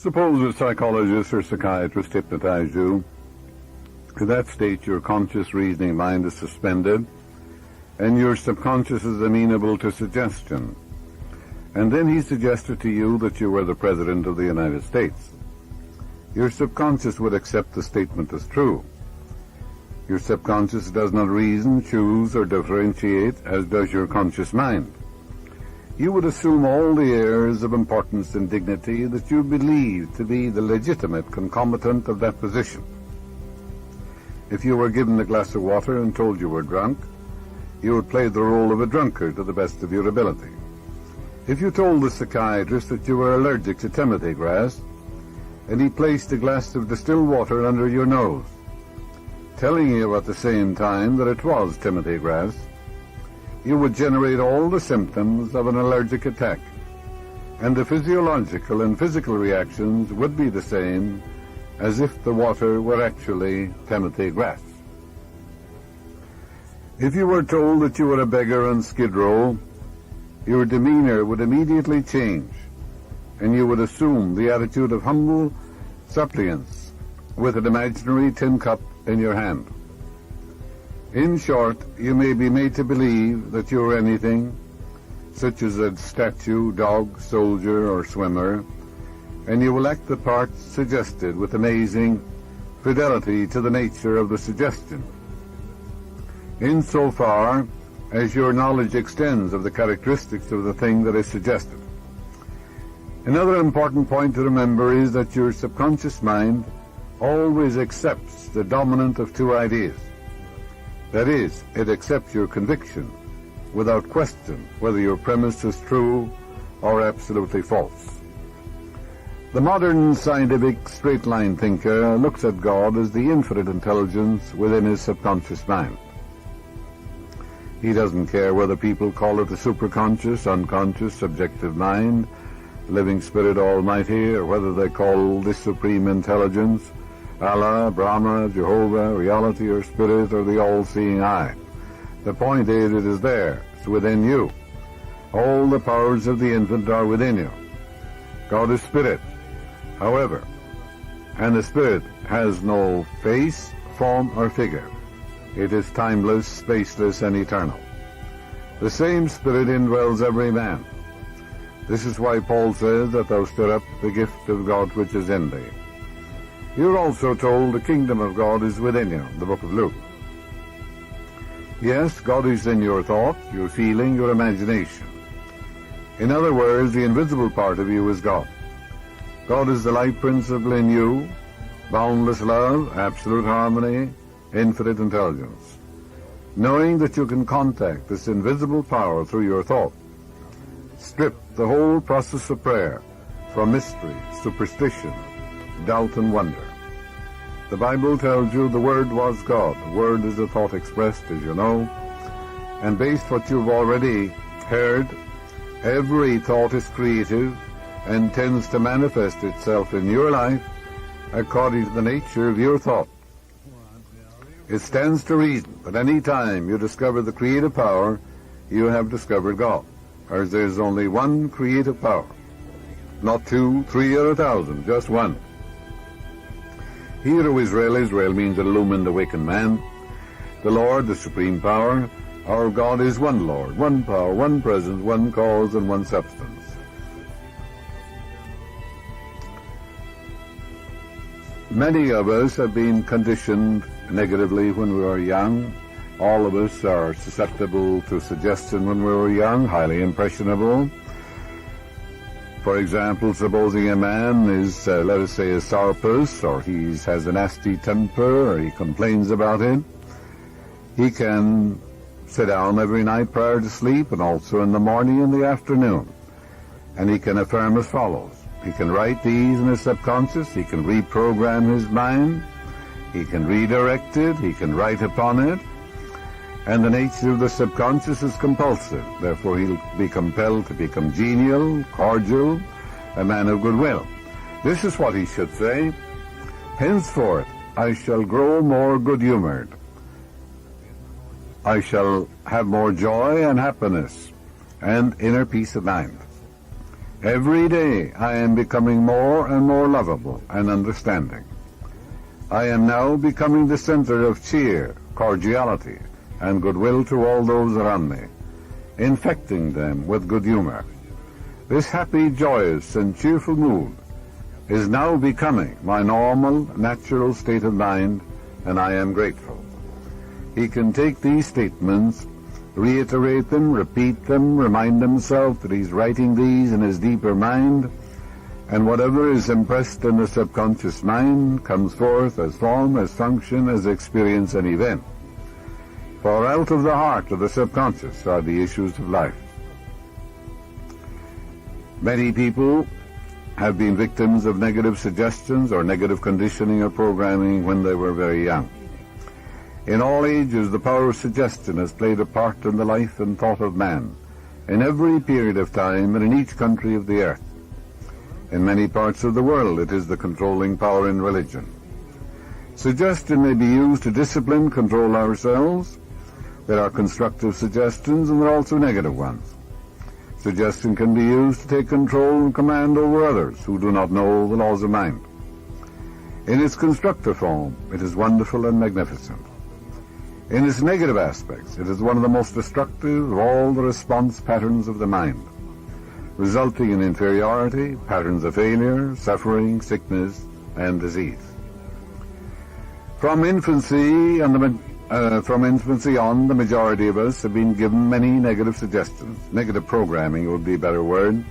Suppose a psychologist or psychiatrist hypnotized you. In that state, your conscious reasoning mind is suspended, and your subconscious is amenable to suggestion. And then he suggested to you that you were the President of the United States. Your subconscious would accept the statement as true. Your subconscious does not reason, choose, or differentiate, as does your conscious mind. You would assume all the airs of importance and dignity that you believe to be the legitimate concomitant of that position. If you were given a glass of water and told you were drunk, you would play the role of a drunkard to the best of your ability. If you told the psychiatrist that you were allergic to timothy grass, and he placed a glass of distilled water under your nose, telling you at the same time that it was timothy grass, you would generate all the symptoms of an allergic attack, and the physiological and physical reactions would be the same as if the water were actually timothy grass. If you were told that you were a beggar on Skid Row, your demeanor would immediately change, and you would assume the attitude of humble suppliance with an imaginary tin cup in your hand. In short, you may be made to believe that you are anything, such as a statue, dog, soldier, or swimmer, and you will act the part suggested with amazing fidelity to the nature of the suggestion, insofar as your knowledge extends of the characteristics of the thing that is suggested. Another important point to remember is that your subconscious mind always accepts the dominant of two ideas. That is, it accepts your conviction without question whether your premise is true or absolutely false. The modern scientific straight-line thinker looks at God as the infinite intelligence within his subconscious mind. He doesn't care whether people call it the superconscious, unconscious, subjective mind, living spirit almighty, or whether they call this supreme intelligence Allah, Brahma, Jehovah, reality, or spirit, or the all-seeing eye. The point is, it is there. It's within you. All the powers of the infinite are within you. God is spirit, however, and the spirit has no face, form, or figure. It is timeless, spaceless, and eternal. The same spirit indwells every man. This is why Paul says that thou stir up the gift of God which is in thee. You're also told the kingdom of God is within you, the book of Luke. Yes, God is in your thought, your feeling, your imagination. In other words, the invisible part of you is God. God is the life principle in you, boundless love, absolute harmony, infinite intelligence. Knowing that you can contact this invisible power through your thought, strip the whole process of prayer from mystery, superstition, doubt, and wonder. The Bible tells you the Word was God. The Word is the thought expressed, as you know. And based what you've already heard, every thought is creative and tends to manifest itself in your life according to the nature of your thought. It stands to reason that any time you discover the creative power, you have discovered God, as there's only one creative power. Not two, three, or 1,000, just one. Hear, O Israel. Israel means an illumined, awakened man. The Lord, the supreme power, our God is one Lord, one power, one presence, one cause, and one substance. Many of us have been conditioned negatively when we were young. All of us are susceptible to suggestion when we were young, highly impressionable. For example, supposing a man is, let us say, a sourpuss, or he has a nasty temper, or he complains about it, he can sit down every night prior to sleep, and also in the morning and the afternoon, and he can affirm as follows. He can write these in his subconscious, he can reprogram his mind, he can redirect it, he can write upon it, and the nature of the subconscious is compulsive. Therefore, he'll be compelled to become genial, cordial, a man of goodwill. This is what he should say. Henceforth, I shall grow more good-humored. I shall have more joy and happiness and inner peace of mind. Every day I am becoming more and more lovable and understanding. I am now becoming the center of cheer, cordiality, and goodwill to all those around me, infecting them with good humor. This happy, joyous, and cheerful mood is now becoming my normal, natural state of mind, and I am grateful. He can take these statements, reiterate them, repeat them, remind himself that he's writing these in his deeper mind, and whatever is impressed in the subconscious mind comes forth as form, as function, as experience and event. For out of the heart of the subconscious are the issues of life. Many people have been victims of negative suggestions or negative conditioning or programming when they were very young. In all ages, the power of suggestion has played a part in the life and thought of man, in every period of time and in each country of the earth. In many parts of the world, it is the controlling power in religion. Suggestion may be used to discipline, control ourselves. There are constructive suggestions and there are also negative ones. Suggestion can be used to take control and command over others who do not know the laws of mind. In its constructive form, it is wonderful and magnificent. In its negative aspects, it is one of the most destructive of all the response patterns of the mind, resulting in inferiority, patterns of failure, suffering, sickness, and disease. From infancy on, the majority of us have been given many negative suggestions. Negative programming would be a better word.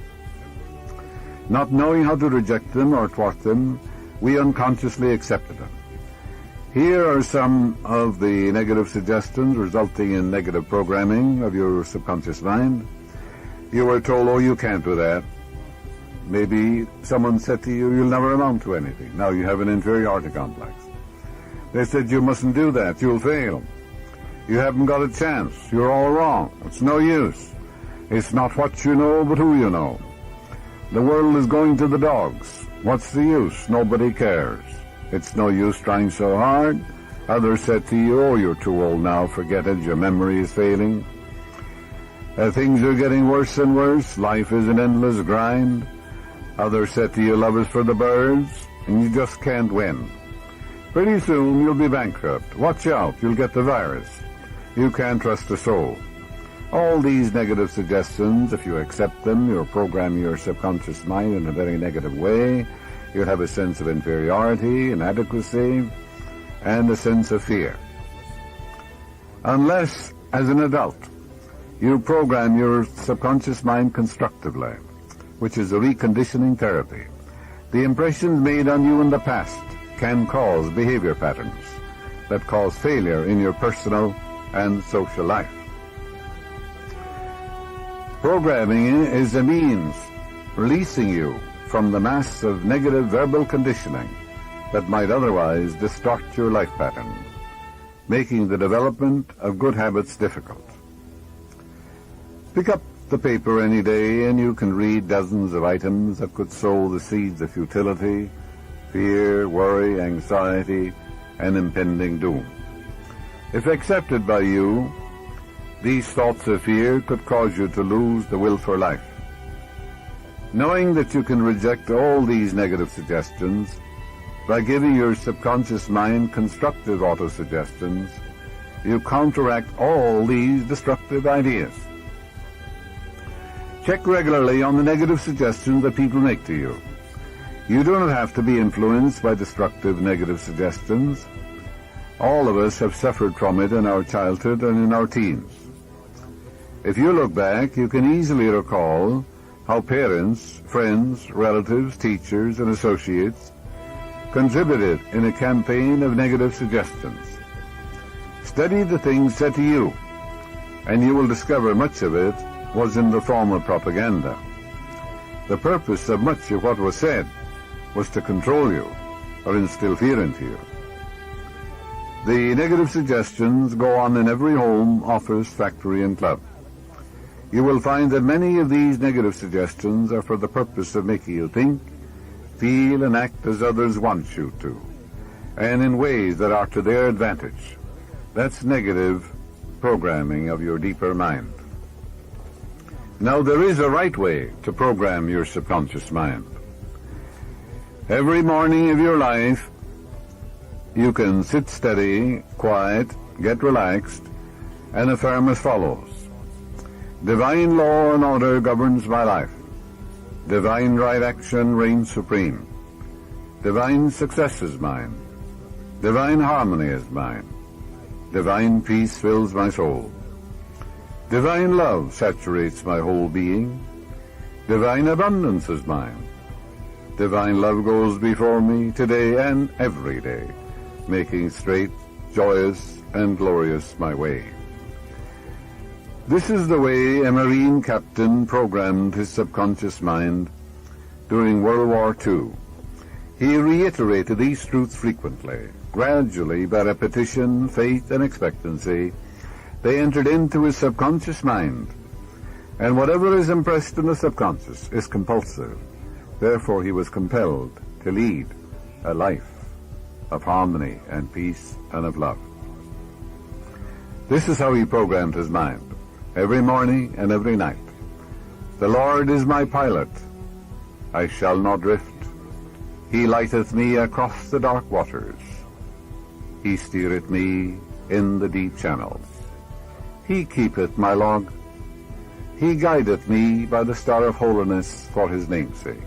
Not knowing how to reject them or thwart them, we unconsciously accepted them. Here are some of the negative suggestions resulting in negative programming of your subconscious mind. You were told, oh, you can't do that. Maybe someone said to you, you'll never amount to anything. Now you have an inferiority complex. They said, you mustn't do that, you'll fail. You haven't got a chance, you're all wrong, it's no use. It's not what you know, but who you know. The world is going to the dogs. What's the use? Nobody cares. It's no use trying so hard. Others said to you, oh, you're too old now, forget it, your memory is failing. Things are getting worse and worse, life is an endless grind. Others said to you, love is for the birds, and you just can't win. Pretty soon you'll be bankrupt. Watch out, you'll get the virus. You can't trust a soul. All these negative suggestions, if you accept them, you'll program your subconscious mind in a very negative way. You'll have a sense of inferiority, inadequacy, and a sense of fear. Unless, as an adult, you program your subconscious mind constructively, which is a reconditioning therapy. The impressions made on you in the past can cause behavior patterns that cause failure in your personal and social life. Programming is a means releasing you from the mass of negative verbal conditioning that might otherwise distort your life pattern, making the development of good habits difficult. Pick up the paper any day and you can read dozens of items that could sow the seeds of futility, fear, worry, anxiety, and impending doom. If accepted by you, these thoughts of fear could cause you to lose the will for life. Knowing that you can reject all these negative suggestions by giving your subconscious mind constructive autosuggestions, you counteract all these destructive ideas. Check regularly on the negative suggestions that people make to you. You do not have to be influenced by destructive negative suggestions. All of us have suffered from it in our childhood and in our teens. If you look back, you can easily recall how parents, friends, relatives, teachers, and associates contributed in a campaign of negative suggestions. Study the things said to you, and you will discover much of it was in the form of propaganda. The purpose of much of what was said was to control you or instill fear into you. The negative suggestions go on in every home, office, factory, and club. You will find that many of these negative suggestions are for the purpose of making you think, feel, and act as others want you to, and in ways that are to their advantage. That's negative programming of your deeper mind. Now, there is a right way to program your subconscious mind. Every morning of your life, you can sit steady, quiet, get relaxed, and affirm as follows. Divine law and order governs my life. Divine right action reigns supreme. Divine success is mine. Divine harmony is mine. Divine peace fills my soul. Divine love saturates my whole being. Divine abundance is mine. Divine love goes before me today and every day, making straight, joyous, and glorious my way. This is the way a Marine captain programmed his subconscious mind during World War II. He reiterated these truths frequently. Gradually, by repetition, faith, and expectancy, they entered into his subconscious mind. And whatever is impressed in the subconscious is compulsive. Therefore, he was compelled to lead a life of harmony and peace and of love. This is how he programmed his mind, every morning and every night. The Lord is my pilot. I shall not drift. He lighteth me across the dark waters. He steereth me in the deep channels. He keepeth my log. He guideth me by the star of holiness for his name's sake.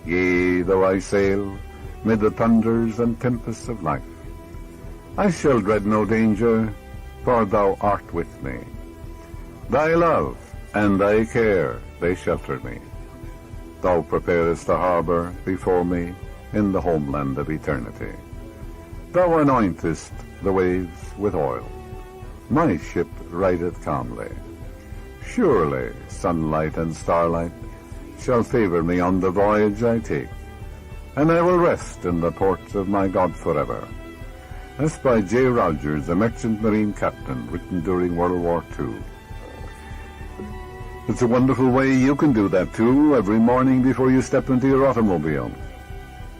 Yea, though I sail mid the thunders and tempests of life, I shall dread no danger, for thou art with me. Thy love and thy care, they shelter me. Thou preparest a harbor before me in the homeland of eternity. Thou anointest the waves with oil. My ship rideth calmly. Surely sunlight and starlight shall favor me on the voyage I take, and I will rest in the ports of my God forever. That's by J. Rogers, a merchant marine captain, written during World War II. It's a wonderful way you can do that too, every morning before you step into your automobile.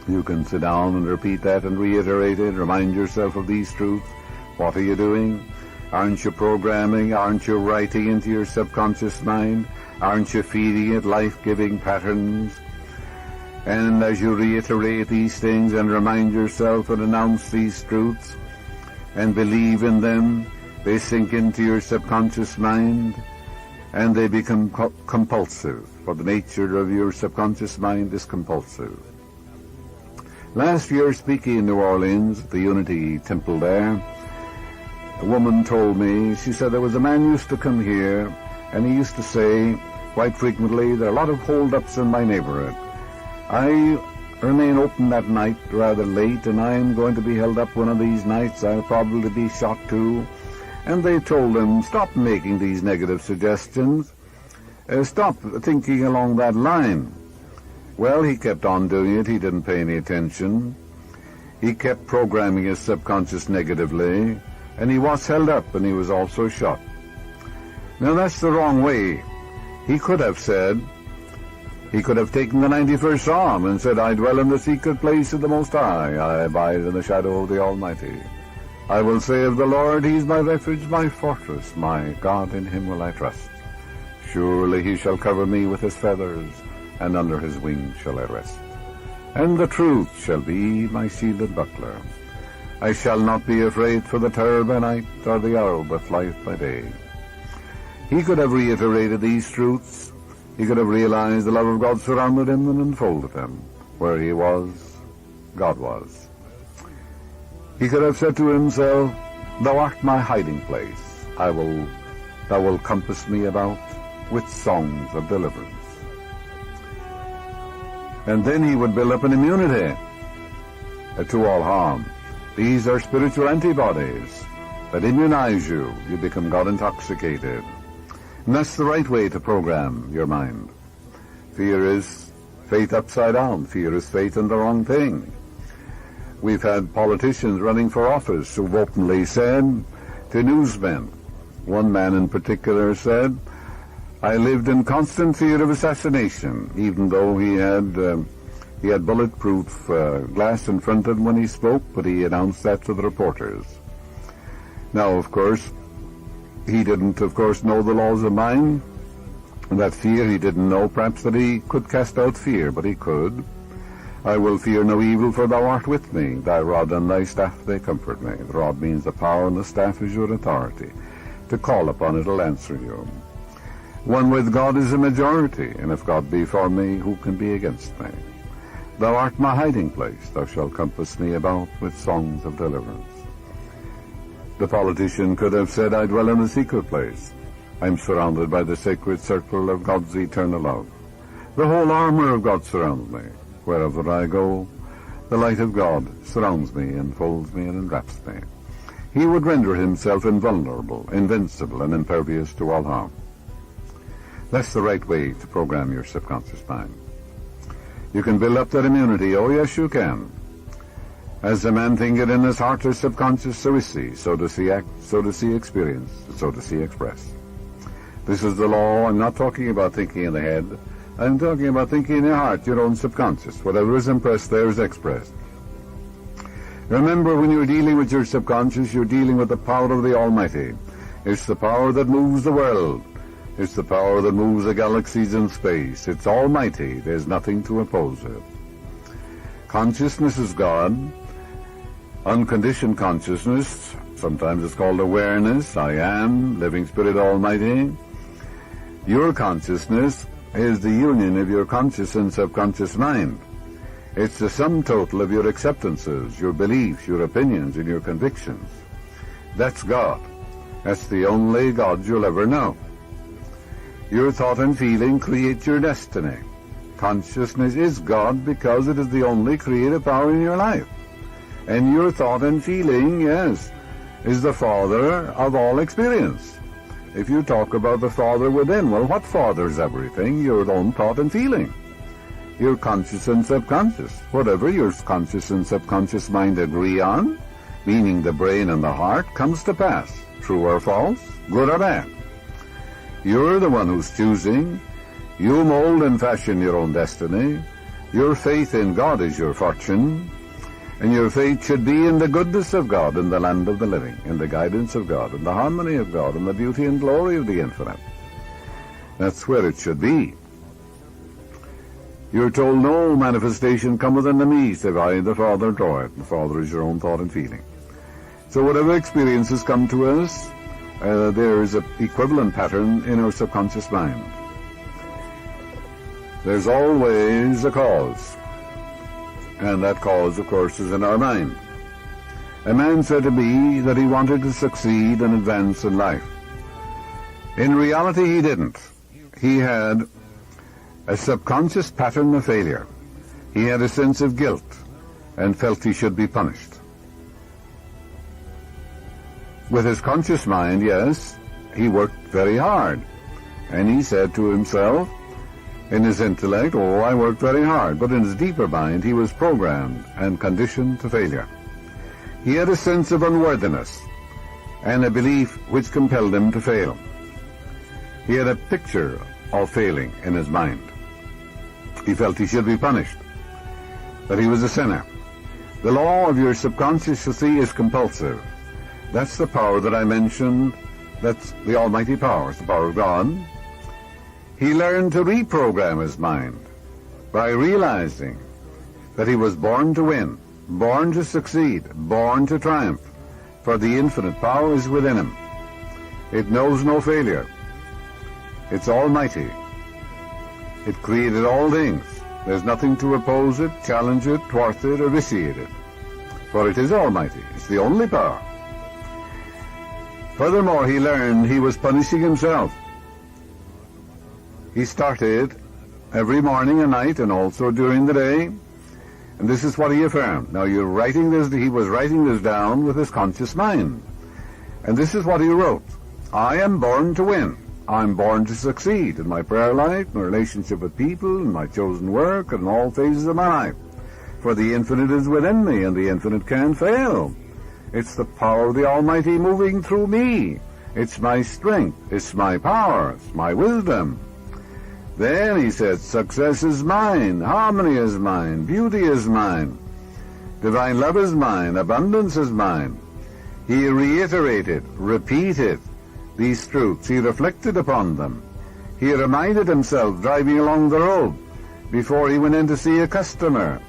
You can sit down and repeat that and reiterate it, remind yourself of these truths. What are you doing? Aren't you programming? Aren't you writing into your subconscious mind? Aren't you feeding it life-giving patterns? And as you reiterate these things and remind yourself and announce these truths and believe in them, they sink into your subconscious mind and they become compulsive, for the nature of your subconscious mind is compulsive. Last year, speaking in New Orleans, at the Unity Temple there, a woman told me, she said there was a man used to come here, and he used to say quite frequently, there are a lot of hold-ups in my neighborhood. I remain open that night rather late, and I am going to be held up one of these nights. I'll probably be shot too. And they told him, stop making these negative suggestions. Stop thinking along that line. Well, he kept on doing it. He didn't pay any attention. He kept programming his subconscious negatively, and he was held up, and he was also shot. Now, that's the wrong way. He could have taken the 91st Psalm and said, I dwell in the secret place of the Most High. I abide in the shadow of the Almighty. I will say of the Lord, He is my refuge, my fortress, my God, in Him will I trust. Surely He shall cover me with His feathers, and under His wings shall I rest. And the truth shall be my shield and buckler. I shall not be afraid for the terror by night, or the arrow that flieth by day. He could have reiterated these truths. He could have realized the love of God surrounded him and enfolded him. Where he was, God was. He could have said to himself, Thou art my hiding place. Thou will compass me about with songs of deliverance. And then he would build up an immunity to all harm. These are spiritual antibodies that immunize you. You become God-intoxicated. And that's the right way to program your mind. Fear is faith upside down. Fear is faith in the wrong thing. We've had politicians running for office who've openly said to newsmen, one man in particular said, I lived in constant fear of assassination, even though he had bulletproof glass in front of him when he spoke, but he announced that to the reporters. Now, of course, he didn't, know the laws of mind, And that fear, he didn't know perhaps that he could cast out fear, but he could. I will fear no evil, for thou art with me. Thy rod and thy staff, they comfort me. The rod means the power, and the staff is your authority. To call upon, it'll answer you. One with God is a majority, and if God be for me, who can be against me? Thou art my hiding place. Thou shalt compass me about with songs of deliverance. The politician could have said, I dwell in a secret place. I'm surrounded by the sacred circle of God's eternal love. The whole armor of God surrounds me. Wherever I go, the light of God surrounds me, enfolds me, and enwraps me. He would render himself invulnerable, invincible, and impervious to all harm. That's the right way to program your subconscious mind. You can build up that immunity. Oh, yes, you can. As a man thinketh in his heart or subconscious, so is he. So does he act, so does he experience, so does he express. This is the law. I'm not talking about thinking in the head. I'm talking about thinking in your heart, your own subconscious. Whatever is impressed there is expressed. Remember, when you're dealing with your subconscious, you're dealing with the power of the Almighty. It's the power that moves the world. It's the power that moves the galaxies in space. It's almighty. There's nothing to oppose it. Consciousness is God. Unconditioned consciousness, sometimes it's called awareness, I am, living spirit almighty. Your consciousness is the union of your conscious and subconscious mind. It's the sum total of your acceptances, your beliefs, your opinions, and your convictions. That's God. That's the only God you'll ever know. Your thought and feeling create your destiny. Consciousness is God because it is the only creative power in your life. And your thought and feeling, yes, is the father of all experience. If you talk about the Father within, well, what fathers everything? Your own thought and feeling. Your conscious and subconscious. Whatever your conscious and subconscious mind agree on, meaning the brain and the heart, comes to pass. True or false, good or bad. You're the one who's choosing. You mold and fashion your own destiny. Your faith in God is your fortune. And your faith should be in the goodness of God, in the land of the living, in the guidance of God, in the harmony of God, in the beauty and glory of the infinite. That's where it should be. You're told no manifestation cometh unto me, save I the Father draw it. The Father is your own thought and feeling. So whatever experiences come to us, there is an equivalent pattern in our subconscious mind. There's always a cause. And that cause, of course, is in our mind. A man said to me that he wanted to succeed and advance in life. In reality, he didn't. He had a subconscious pattern of failure. He had a sense of guilt and felt he should be punished. With his conscious mind, yes, he worked very hard. And he said to himself, in his intellect, oh, I worked very hard. But in his deeper mind, he was programmed and conditioned to failure. He had a sense of unworthiness and a belief which compelled him to fail. He had a picture of failing in his mind. He felt he should be punished, that he was a sinner. The law of your subconscious, you see, is compulsive. That's the power that I mentioned. That's the almighty power. It's the power of God. He learned to reprogram his mind by realizing that he was born to win, born to succeed, born to triumph, for the infinite power is within him. It knows no failure. It's almighty. It created all things. There's nothing to oppose it, challenge it, thwart it, or vitiate it, for it is almighty. It's the only power. Furthermore, he learned he was punishing himself. He started every morning and night and also during the day, and this is what he affirmed. Now you're writing this, he was writing this down with his conscious mind. And this is what he wrote. I am born to win. I'm born to succeed in my prayer life, my relationship with people, in my chosen work, and in all phases of my life. For the infinite is within me, and the infinite can't fail. It's the power of the Almighty moving through me. It's my strength. It's my power. It's my wisdom. Then he said, success is mine, harmony is mine, beauty is mine, divine love is mine, abundance is mine. He reiterated, repeated these truths. He reflected upon them. He reminded himself driving along the road before he went in to see a customer.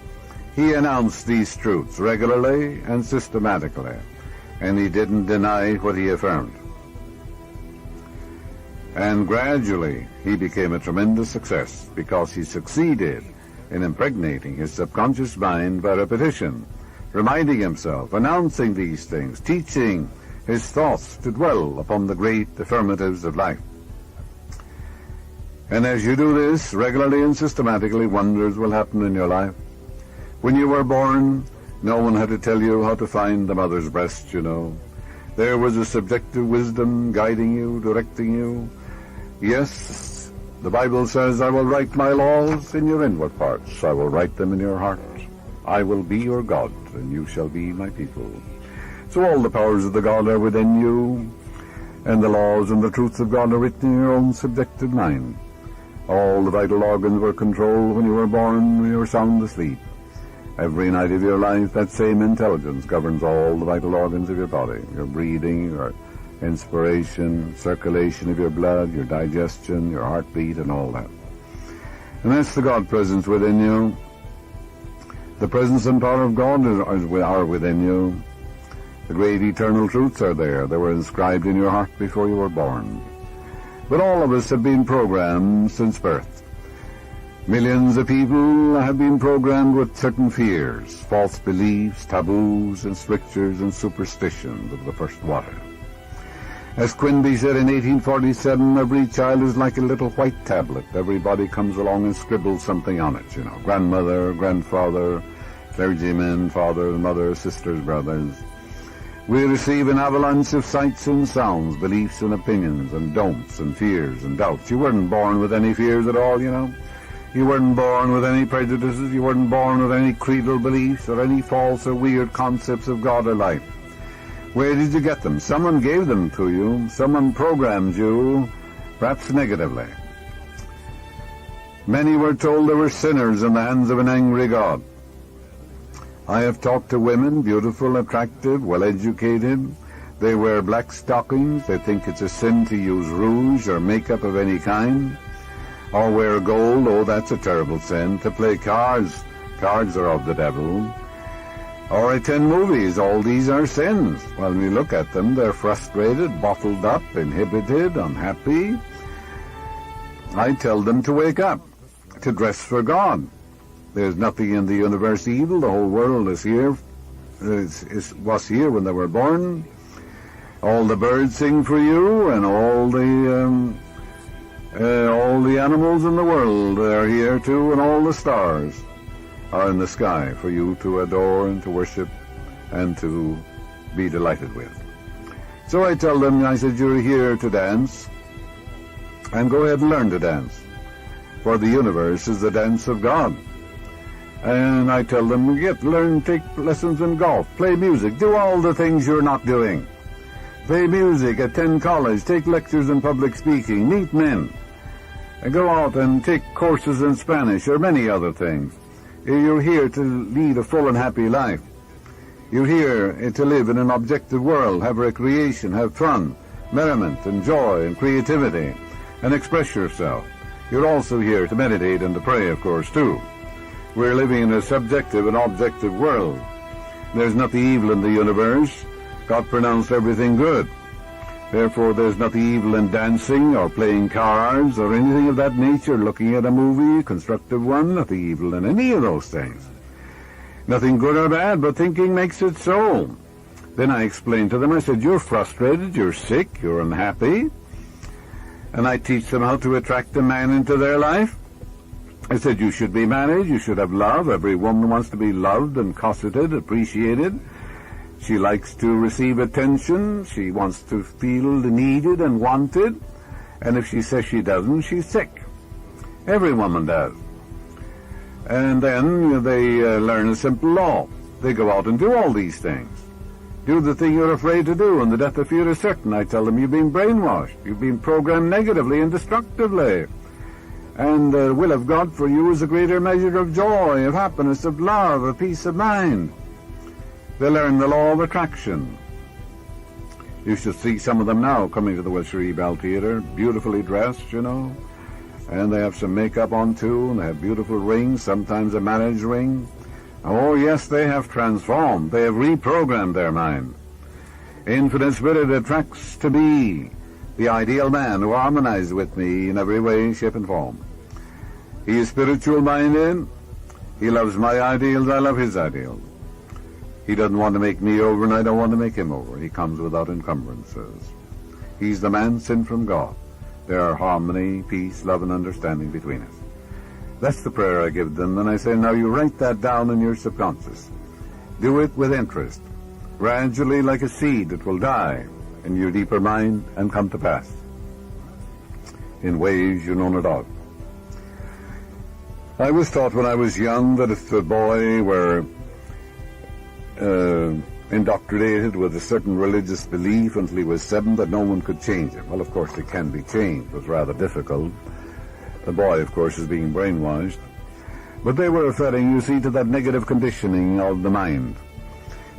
He announced these truths regularly and systematically, and he didn't deny what he affirmed. And gradually he became a tremendous success because he succeeded in impregnating his subconscious mind by repetition, reminding himself, announcing these things, teaching his thoughts to dwell upon the great affirmatives of life. And as you do this regularly and systematically, wonders will happen in your life. When you were born, no one had to tell you how to find the mother's breast, you know. There was a subjective wisdom guiding you, directing you. Yes, the Bible says, I will write my laws in your inward parts. I will write them in your heart. I will be your God, and you shall be my people. So all the powers of the God are within you, and the laws and the truths of God are written in your own subjective mind. All the vital organs were controlled when you were born, when you were sound asleep. Every night of your life, that same intelligence governs all the vital organs of your body, your breathing, your inspiration, circulation of your blood, your digestion, your heartbeat, and all that. And that's the God presence within you. The presence and power of God are within you. The great eternal truths are there. They were inscribed in your heart before you were born. But all of us have been programmed since birth. Millions of people have been programmed with certain fears, false beliefs, taboos, and strictures and superstitions of the first water. As Quinby said in 1847, every child is like a little white tablet. Everybody comes along and scribbles something on it, you know. Grandmother, grandfather, clergymen, father, mother, sisters, brothers. We receive an avalanche of sights and sounds, beliefs and opinions, and don'ts and fears and doubts. You weren't born with any fears at all, you know. You weren't born with any prejudices. You weren't born with any creedal beliefs or any false or weird concepts of God or life. Where did you get them? Someone gave them to you. Someone programmed you, perhaps negatively. Many were told they were sinners in the hands of an angry God. I have talked to women, beautiful, attractive, well-educated. They wear black stockings. They think it's a sin to use rouge or makeup of any kind. Or wear gold. Oh, that's a terrible sin. To play cards. Cards are of the devil. Or attend movies. All these are sins. Well, when we look at them, they're frustrated, bottled up, inhibited, unhappy. I tell them to wake up, to dress for God. There's nothing in the universe evil. The whole world is here. Was here when they were born. All the birds sing for you, and all the animals in the world are here too, and all the stars are in the sky for you to adore and to worship and to be delighted with. So I tell them, I said, you're here to dance, and go ahead and learn to dance, for the universe is the dance of God. And I tell them, learn, take lessons in golf, play music, do all the things you're not doing. Play music, attend college, take lectures in public speaking, meet men, and go out and take courses in Spanish or many other things. You're here to lead a full and happy life. You're here to live in an objective world, have recreation, have fun, merriment and joy and creativity, and express yourself. You're also here to meditate and to pray, of course, too. We're living in a subjective and objective world. There's nothing evil in the universe. God pronounced everything good. Therefore, there's nothing evil in dancing or playing cards or anything of that nature, looking at a movie, constructive one, nothing evil in any of those things. Nothing good or bad, but thinking makes it so. Then I explained to them, I said, you're frustrated, you're sick, you're unhappy. And I teach them how to attract a man into their life. I said, you should be married, you should have love. Every woman wants to be loved and cosseted, appreciated. She likes to receive attention. She wants to feel needed and wanted. And if she says she doesn't, she's sick. Every woman does. And then they learn a simple law. They go out and do all these things. Do the thing you're afraid to do, and the death of fear is certain. I tell them, you've been brainwashed. You've been programmed negatively and destructively. And the will of God for you is a greater measure of joy, of happiness, of love, of peace of mind. They learn the law of attraction. You should see some of them now coming to the Wilshire Bell Theatre, beautifully dressed, you know, and they have some makeup on too, and they have beautiful rings, sometimes a marriage ring. Oh yes, they have transformed, they have reprogrammed their mind. Infinite Spirit attracts to me the ideal man who harmonizes with me in every way, shape, and form. He is spiritual minded. He loves my ideals, I love his ideals. He doesn't want to make me over, and I don't want to make him over. He comes without encumbrances. He's the man sent from God. There are harmony, peace, love, and understanding between us. That's the prayer I give them, and I say, now you write that down in your subconscious. Do it with interest, gradually like a seed that will die in your deeper mind and come to pass in ways you know not of. I was taught when I was young that if a boy were indoctrinated with a certain religious belief until he was 7, that no one could change him. Well, of course, it can be changed. It was rather difficult. The boy, of course, is being brainwashed. But they were referring, you see, to that negative conditioning of the mind.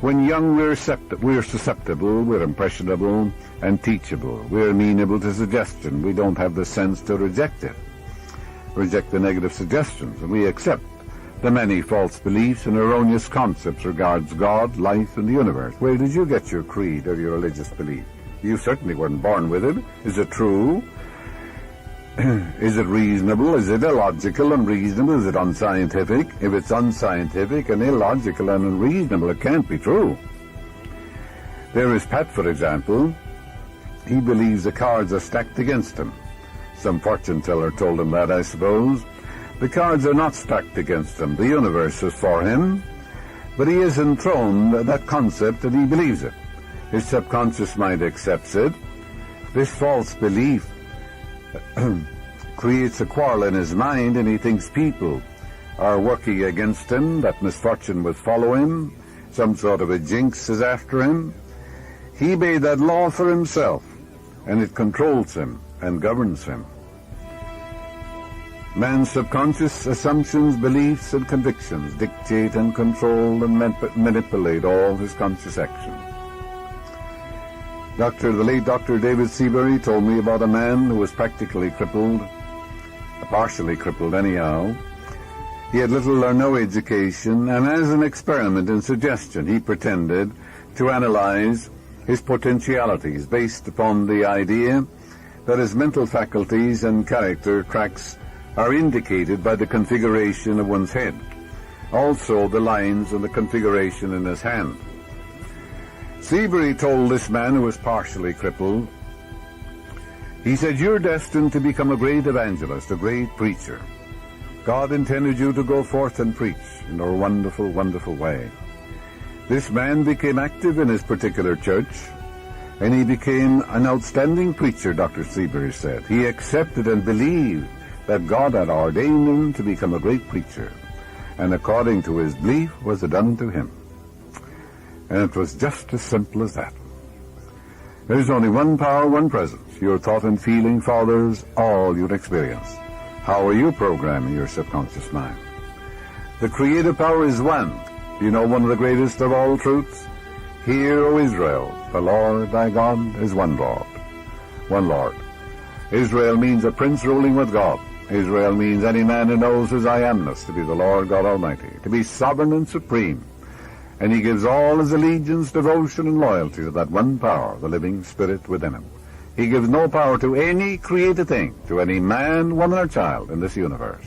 When young, we're susceptible, we're impressionable and teachable. We're amenable to suggestion. We don't have the sense to reject it, reject the negative suggestions, and we accept the many false beliefs and erroneous concepts regards God, life, and the universe. Where did you get your creed or your religious belief? You certainly weren't born with it. Is it true? Is it reasonable? Is it illogical and unreasonable? Is it unscientific? If it's unscientific and illogical and unreasonable, it can't be true. There is Pat, for example. He believes the cards are stacked against him. Some fortune teller told him that, I suppose. The cards are not stacked against him. The universe is for him. But he has enthroned that concept and he believes it. His subconscious mind accepts it. This false belief creates a quarrel in his mind, and he thinks people are working against him, that misfortune will follow him, some sort of a jinx is after him. He made that law for himself, and it controls him and governs him. Man's subconscious assumptions, beliefs, and convictions dictate and control and manipulate all his conscious actions. The late Dr. David Seabury told me about a man who was practically crippled, partially crippled anyhow. He had little or no education, and as an experiment in suggestion, he pretended to analyze his potentialities based upon the idea that his mental faculties and character tracks are indicated by the configuration of one's head, also the lines and the configuration in his hand. Seabury told this man who was partially crippled, he said, you're destined to become a great evangelist, a great preacher. God intended you to go forth and preach in a wonderful, wonderful way. This man became active in his particular church, and he became an outstanding preacher, Dr. Seabury said. He accepted and believed that God had ordained him to become a great preacher, and according to his belief was done to him. And it was just as simple as that. There's only one power, one presence. Your thought and feeling fathers all your experience. How are you programming your subconscious mind? The creative power is one. Do you know one of the greatest of all truths? Hear, O Israel, the Lord thy God is one Lord. One Lord. Israel means a prince ruling with God. Israel means any man who knows his I amness to be the Lord God Almighty, to be sovereign and supreme. And he gives all his allegiance, devotion, and loyalty to that one power, the living spirit within him. He gives no power to any created thing, to any man, woman, or child in this universe.